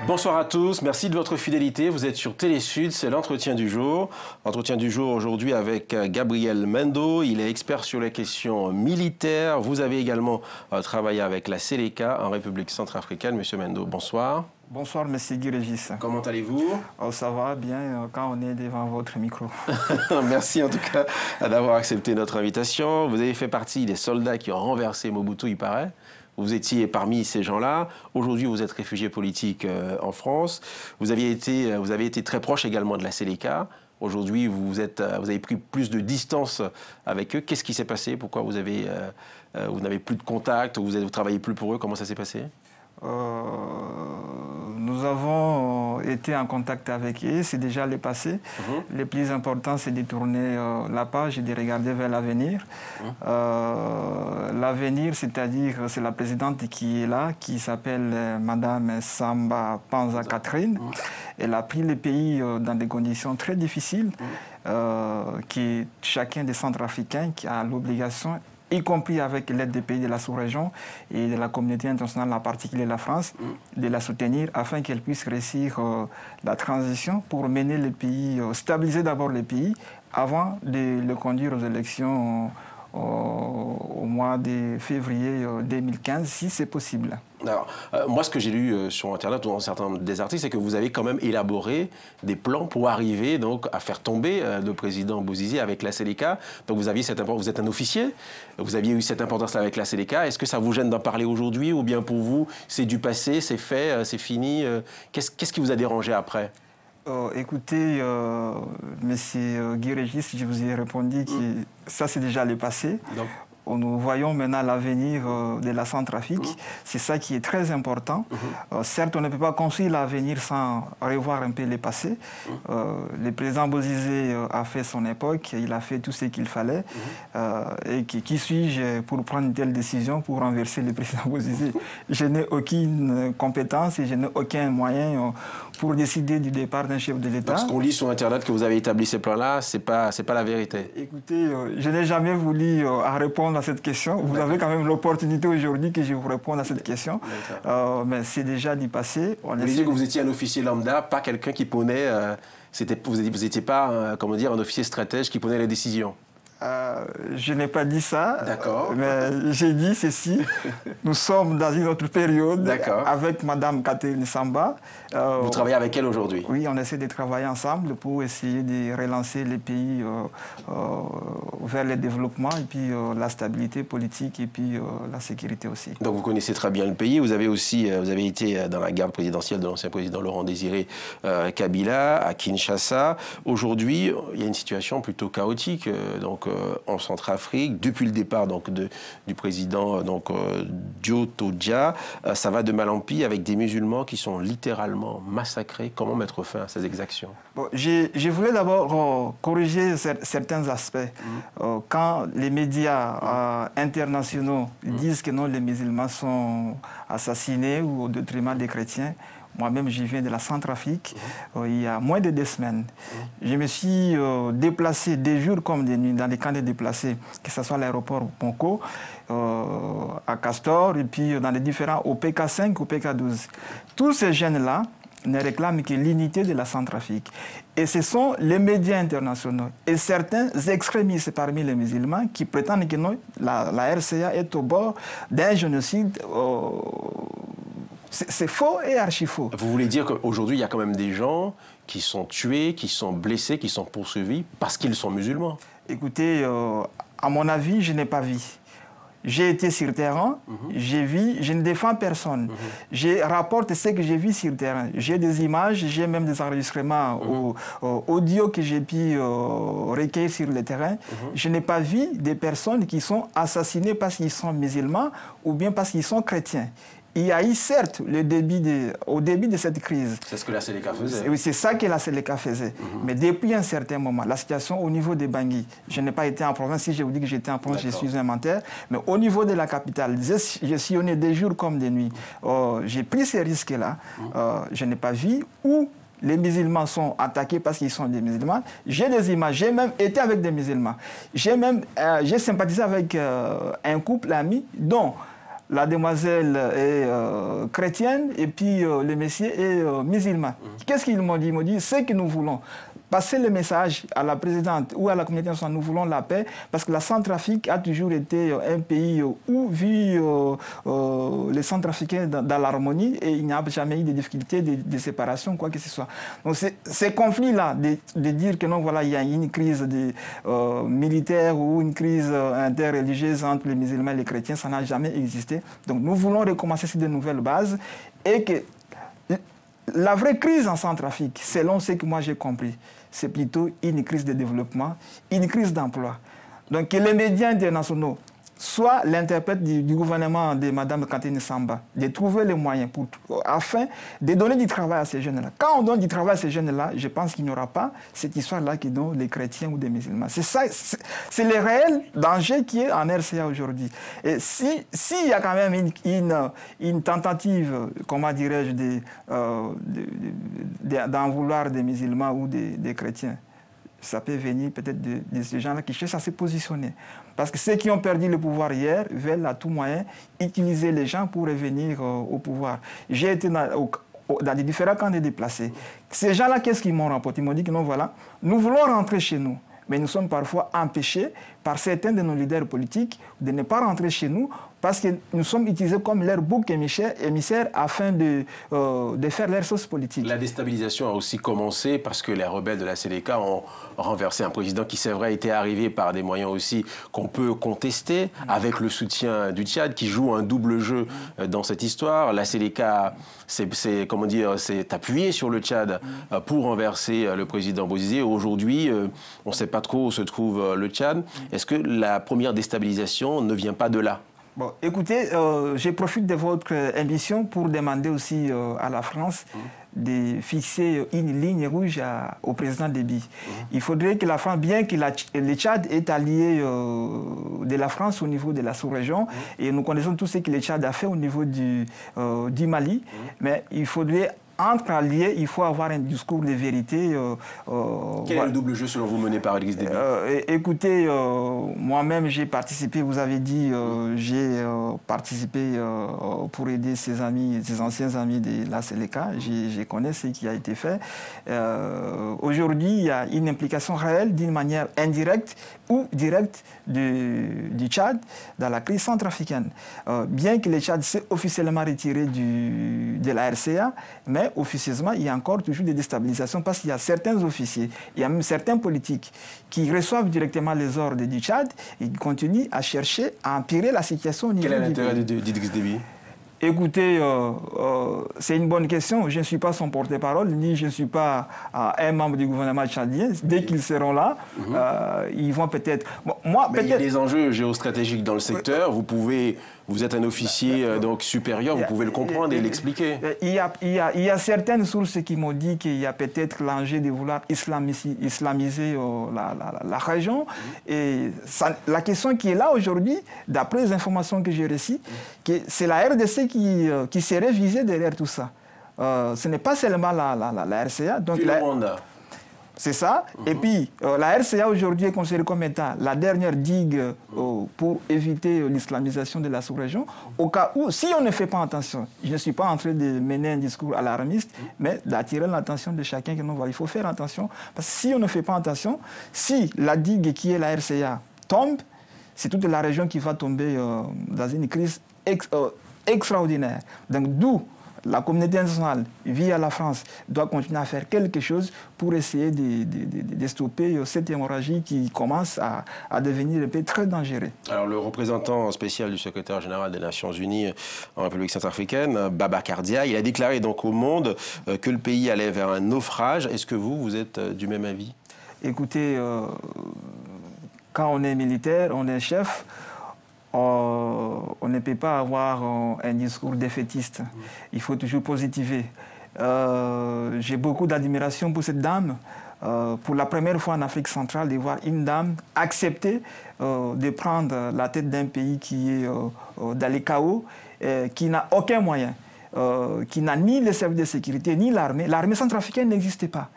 Bonsoir à tous, merci de votre fidélité. Vous êtes sur Télé Sud, c'est l'entretien du jour. Entretien du jour aujourd'hui avec Gabriel Mendo, il est expert sur les questions militaires. Vous avez également travaillé avec la Seleka en République centrafricaine. Monsieur Mendo, bonsoir. Bonsoir, monsieur Guy Régis. Comment allez-vous? Ça va bien quand on est devant votre micro. Merci en tout cas d'avoir accepté notre invitation. Vous avez fait partie des soldats qui ont renversé Mobutu, il paraît. Vous étiez parmi ces gens-là. Aujourd'hui, vous êtes réfugié politique en France. Vous avez été très proche également de la Seleka. Aujourd'hui, vous avez pris plus de distance avec eux. Qu'est-ce qui s'est passé? Pourquoi vous n'avez plus de contact? Vous travaillez plus pour eux? Comment ça s'est passé? Nous avons été en contact avec eux, c'est déjà le passé. Le plus important, c'est de tourner la page et de regarder vers l'avenir. L'avenir, c'est-à-dire, c'est la présidente qui est là, qui s'appelle Madame Samba Panza Catherine. Elle a pris le pays dans des conditions très difficiles, qui chacun des Centrafricains qui a l'obligation, y compris avec l'aide des pays de la sous-région et de la communauté internationale, en particulier la France, de la soutenir afin qu'elle puisse réussir la transition pour mener le pays, stabiliser d'abord le pays avant de le conduire aux élections au mois de février 2015, si c'est possible. Alors, moi, ce que j'ai lu sur Internet ou dans certains des articles, c'est que vous avez quand même élaboré des plans pour arriver donc, à faire tomber le président Bouzizi avec la Seleka. Donc, vous êtes un officier, vous aviez eu cette importance avec la Seleka. Est-ce que ça vous gêne d'en parler aujourd'hui ou bien pour vous, c'est du passé, c'est fait, c'est fini? Qu'est-ce qui vous a dérangé après? Écoutez, monsieur Guy Régis, je vous ai répondu que ça, c'est déjà le passé. Donc. Nous voyons maintenant l'avenir de la Centrafrique. C'est ça qui est très important. Certes, on ne peut pas construire l'avenir sans revoir un peu le passé. Le président Bozizé a fait son époque, il a fait tout ce qu'il fallait. Et qui suis-je pour prendre une telle décision pour renverser le président Bozizé? Je n'ai aucune compétence et je n'ai aucun moyen pour décider du départ d'un chef de l'État. Parce qu'on lit sur Internet que vous avez établi ces plans-là, c'est pas la vérité. Écoutez, je n'ai jamais voulu répondre à cette question. Vous avez quand même l'opportunité aujourd'hui que je vous réponde à cette question. Mais c'est déjà du passé. Vous voulez dire que vous étiez un officier lambda, pas quelqu'un qui prenait... vous n'étiez pas comment dire, un officier stratège qui prenait les décisions? Je n'ai pas dit ça, mais j'ai dit ceci. Nous sommes dans une autre période avec Mme Catherine Samba. Vous travaillez avec elle aujourd'hui? Oui, on essaie de travailler ensemble pour essayer de relancer les pays vers le développement et puis la stabilité politique et puis la sécurité aussi. Donc vous connaissez très bien le pays. Vous avez été dans la garde présidentielle de l'ancien président Laurent Désiré Kabila à Kinshasa. Aujourd'hui, il y a une situation plutôt chaotique. En Centrafrique, depuis le départ du président Dio Todia, ça va de mal en pis avec des musulmans qui sont littéralement massacrés. Comment mettre fin à ces exactions? Je voulais d'abord corriger certains aspects. Quand les médias internationaux disent que non, les musulmans sont assassinés ou au détriment des chrétiens, moi-même, je viens de la Centrafrique il y a moins de 2 semaines. Je me suis déplacé des jours comme des nuits dans les camps de déplacés, que ce soit à l'aéroport Ponko, à Castor, et puis dans les différents au PK5 ou PK12. Tous ces jeunes-là ne réclament que l'unité de la Centrafrique. Et ce sont les médias internationaux et certains extrémistes parmi les musulmans qui prétendent que non, la RCA est au bord d'un génocide. C'est faux et archi faux. Vous voulez dire qu'aujourd'hui, il y a quand même des gens qui sont tués, qui sont blessés, qui sont poursuivis parce qu'ils sont musulmans? Écoutez, à mon avis, je n'ai pas vu. J'ai été sur terrain, j'ai vu, je ne défends personne. Je rapporte ce que j'ai vu sur terrain. J'ai des images, j'ai même des enregistrements audio que j'ai pu recueillir sur le terrain. Je n'ai pas vu des personnes qui sont assassinées parce qu'ils sont musulmans ou bien parce qu'ils sont chrétiens. Il y a eu certes au début de cette crise. C'est ce que la Seleka faisait. Oui, c'est ça que la Seleka faisait. Mais depuis un certain moment, la situation au niveau des Bangui, je n'ai pas été en province. Si je vous dis que j'étais en province, je suis un menteur. Mais au niveau de la capitale, je sillonnais des jours comme des nuits. J'ai pris ces risques-là. Je n'ai pas vu où les musulmans sont attaqués parce qu'ils sont des musulmans. J'ai des images, j'ai même été avec des musulmans. J'ai sympathisé avec un couple ami dont la demoiselle est chrétienne et puis le monsieur est musulman. Qu'est-ce qu'ils m'ont dit? Ils m'ont dit, ce que nous voulons, passer le message à la présidente ou à la communauté internationale, nous voulons la paix, parce que la Centrafrique a toujours été un pays où vit les Centrafricains dans l'harmonie et il n'y a jamais eu de difficultés, de séparation, quoi que ce soit. Donc ces conflits-là, de dire que non, voilà, il y a une crise militaire ou une crise interreligieuse entre les musulmans et les chrétiens, ça n'a jamais existé. Donc nous voulons recommencer sur de nouvelles bases et que la vraie crise en Centrafrique, selon ce que moi j'ai compris, c'est plutôt une crise de développement, une crise d'emploi. Donc que les médias internationaux soient l'interprète du gouvernement de Mme Kantine Samba, de trouver les moyens afin de donner du travail à ces jeunes-là. Quand on donne du travail à ces jeunes-là, je pense qu'il n'y aura pas cette histoire-là qui donne les chrétiens ou des musulmans. C'est ça, c'est le réel danger qui est en RCA aujourd'hui. Et s'il y a quand même une tentative, comment dirais-je, d'en vouloir des musulmans ou des chrétiens, ça peut venir peut-être de ces gens-là qui cherchent à se positionner. Parce que ceux qui ont perdu le pouvoir hier veulent à tout moyen utiliser les gens pour revenir au pouvoir. J'ai été dans des différents camps de déplacés. Ces gens-là, qu'est-ce qu'ils m'ont rapporté? Ils m'ont dit que non, voilà, nous voulons rentrer chez nous. Mais nous sommes parfois empêchés par certains de nos leaders politiques de ne pas rentrer chez nous parce que nous sommes utilisés comme leur bouc émissaire afin de faire leur sauce politique. La déstabilisation a aussi commencé parce que les rebelles de la Séléka ont renversé un président qui, c'est vrai, était arrivé par des moyens aussi qu'on peut contester, avec le soutien du Tchad, qui joue un double jeu dans cette histoire. La Séléka s'est appuyée sur le Tchad pour renverser le président Bozizé. Aujourd'hui, on ne sait pas trop où se trouve le Tchad. Est-ce que la première déstabilisation ne vient pas de là? Bon, écoutez, je profite de votre émission pour demander aussi à la France de fixer une ligne rouge au président Déby. Il faudrait que la France, bien que le Tchad est allié de la France au niveau de la sous-région, et nous connaissons tout ce que le Tchad a fait au niveau du Mali, mais il faudrait entre alliés, il faut avoir un discours de vérité. Quel est le double jeu selon vous mené par Idriss Déby? Écoutez, moi-même j'ai participé, vous avez dit, j'ai participé pour aider ses anciens amis de la Séléka. Je connais ce qui a été fait. Aujourd'hui, il y a une implication réelle d'une manière indirecte ou directe du Tchad dans la crise centrafricaine. Bien que le Tchad s'est officiellement retiré de la RCA, mais officieusement, il y a encore toujours des déstabilisations parce qu'il y a certains officiers, il y a même certains politiques qui reçoivent directement les ordres du Tchad et qui continuent à chercher à empirer la situation au niveau du pays. Quel est l'intérêt d'Idriss Déby? Écoutez, c'est une bonne question. Je ne suis pas son porte-parole, ni je ne suis pas un membre du gouvernement tchadien. Dès qu'ils seront là, ils vont peut-être... Bon, mais il y a des enjeux géostratégiques dans le secteur. Vous êtes un officier donc supérieur, vous pouvez le comprendre et l'expliquer. Il y a certaines sources qui m'ont dit qu'il y a peut-être l'enjeu de vouloir islamiser la région. Et la question qui est là aujourd'hui, d'après les informations que j'ai reçues, c'est la RDC qui serait visée derrière tout ça. Ce n'est pas seulement la RCA. Donc le Rwanda. C'est ça. Et puis, la RCA aujourd'hui est considérée comme étant la dernière digue pour éviter l'islamisation de la sous-région. Au cas où, si on ne fait pas attention, je ne suis pas en train de mener un discours alarmiste, mais d'attirer l'attention de chacun que nous voit. Il faut faire attention, parce que si on ne fait pas attention, si la digue qui est la RCA tombe, c'est toute la région qui va tomber dans une crise extraordinaire. Donc, d'où la communauté internationale, via la France, doit continuer à faire quelque chose pour essayer de stopper cette hémorragie qui commence à devenir un peu très dangereuse. Alors, le représentant spécial du secrétaire général des Nations Unies en République centrafricaine, Babacar Dia, il a déclaré donc au Monde que le pays allait vers un naufrage. Est-ce que vous êtes du même avis? Écoutez, quand on est militaire, on est chef, on ne peut pas avoir un discours défaitiste. Il faut toujours positiver. J'ai beaucoup d'admiration pour cette dame. Pour la première fois en Afrique centrale, de voir une dame accepter de prendre la tête d'un pays qui est dans les chaos, qui n'a aucun moyen. qui n'a ni les services de sécurité, ni l'armée. L'armée centrafricaine n'existait pas.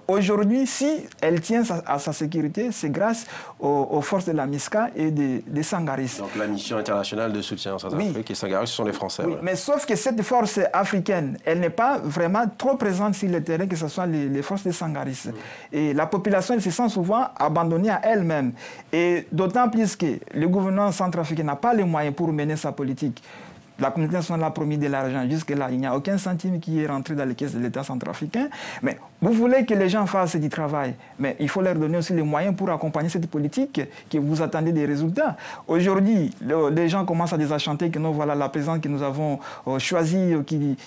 Aujourd'hui, si elle tient à sa sécurité, c'est grâce aux forces de la MISCA et des Sangaris. Donc la mission internationale de soutien en Centrafrique et Sangaris, ce sont les Français. Oui, mais sauf que cette force africaine, elle n'est pas vraiment trop présente sur le terrain, que ce soit les forces des Sangaris. Et la population, elle se sent souvent abandonnée à elle-même. Et d'autant plus que le gouvernement centrafricain n'a pas les moyens pour mener sa politique. La communauté nationale a promis de l'argent. Jusque-là, il n'y a aucun centime qui est rentré dans les caisses de l'État centrafricain. Mais vous voulez que les gens fassent du travail. Mais il faut leur donner aussi les moyens pour accompagner cette politique, que vous attendez des résultats. Aujourd'hui, les gens commencent à désenchanter que non, voilà la présidente que nous avons choisie,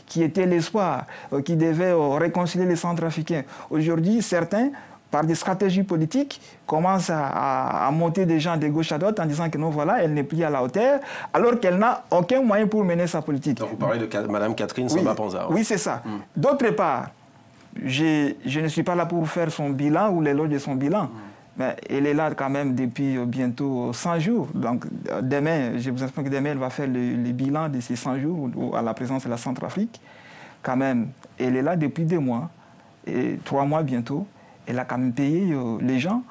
qui était l'espoir, qui devait réconcilier les Centrafricains. Aujourd'hui, certains, par des stratégies politiques, commence à monter des gens de gauche à droite en disant que non, voilà, elle n'est plus à la hauteur, alors qu'elle n'a aucun moyen pour mener sa politique. Donc vous parlez de Mme Catherine Samba-Panza. Oui, c'est ça. D'autre part, je ne suis pas là pour faire son bilan ou l'éloge de son bilan. Mais elle est là quand même depuis bientôt 100 jours. Donc demain, je vous explique que demain, elle va faire le bilan de ces 100 jours à la présence de la Centrafrique. Quand même, elle est là depuis 2 mois, et 3 mois bientôt. Elle a quand même payé les gens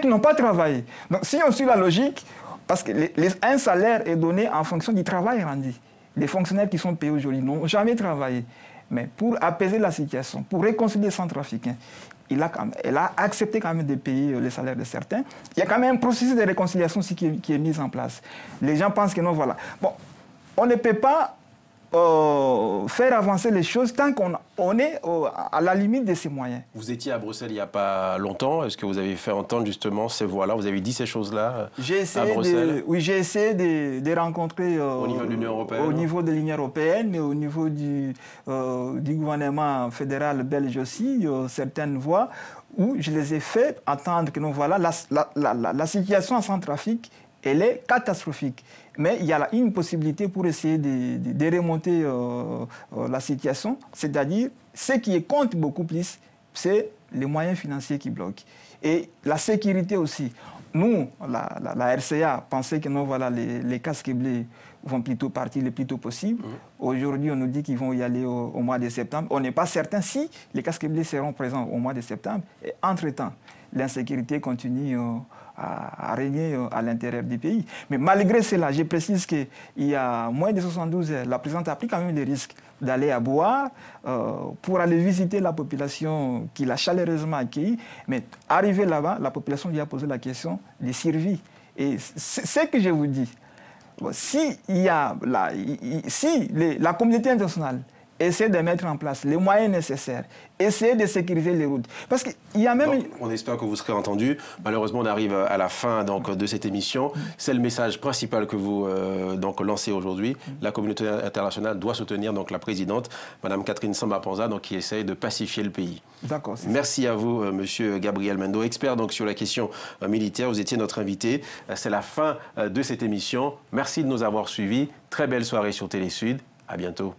qui n'ont pas travaillé. Donc, si on suit la logique, parce qu'un salaire est donné en fonction du travail rendu. Les fonctionnaires qui sont payés aujourd'hui n'ont jamais travaillé. Mais pour apaiser la situation, pour réconcilier les Centrafricains, elle a accepté quand même de payer les salaires de certains. Il y a quand même un processus de réconciliation aussi qui est mis en place. Les gens pensent que non, voilà. Bon, on ne peut pas faire avancer les choses tant qu'on est à la limite de ses moyens. Vous étiez à Bruxelles il n'y a pas longtemps. Est-ce que vous avez fait entendre justement ces voix-là? Vous avez dit ces choses-là à Bruxelles? Oui, j'ai essayé de rencontrer au niveau de l'Union européenne, au niveau de l'Union européenne, mais au niveau du gouvernement fédéral belge aussi, certaines voix où je les ai fait entendre que non, voilà, la situation en Centrafrique, elle est catastrophique. Mais il y a une possibilité pour essayer de remonter la situation, c'est-à-dire ce qui compte beaucoup plus, c'est les moyens financiers qui bloquent. Et la sécurité aussi. Nous, la RCA, pensait que non, voilà, les casques bleus vont plutôt partir le plus tôt possible. Aujourd'hui, on nous dit qu'ils vont y aller au mois de septembre. On n'est pas certain si les casques bleus seront présents au mois de septembre. Et entre-temps, l'insécurité continue à régner à l'intérieur du pays. Mais malgré cela, je précise qu'il y a moins de 72 heures, la présidente a pris quand même le risque d'aller à Bois pour aller visiter la population qui l'a chaleureusement accueillie. Mais arrivé là-bas, la population lui a posé la question de survie. Et c'est ce que je vous dis. Si la communauté internationale essayer de mettre en place les moyens nécessaires, essayer de sécuriser les routes. Parce qu'il y a même... Donc, on espère que vous serez entendu. Malheureusement, on arrive à la fin de cette émission. C'est le message principal que vous lancez aujourd'hui. La communauté internationale doit soutenir la présidente, Mme Catherine Samba-Panza, qui essaye de pacifier le pays. D'accord. Merci à vous, Monsieur Gabriel Mendo, expert sur la question militaire. Vous étiez notre invité. C'est la fin de cette émission. Merci de nous avoir suivis. Très belle soirée sur Télé Sud. À bientôt.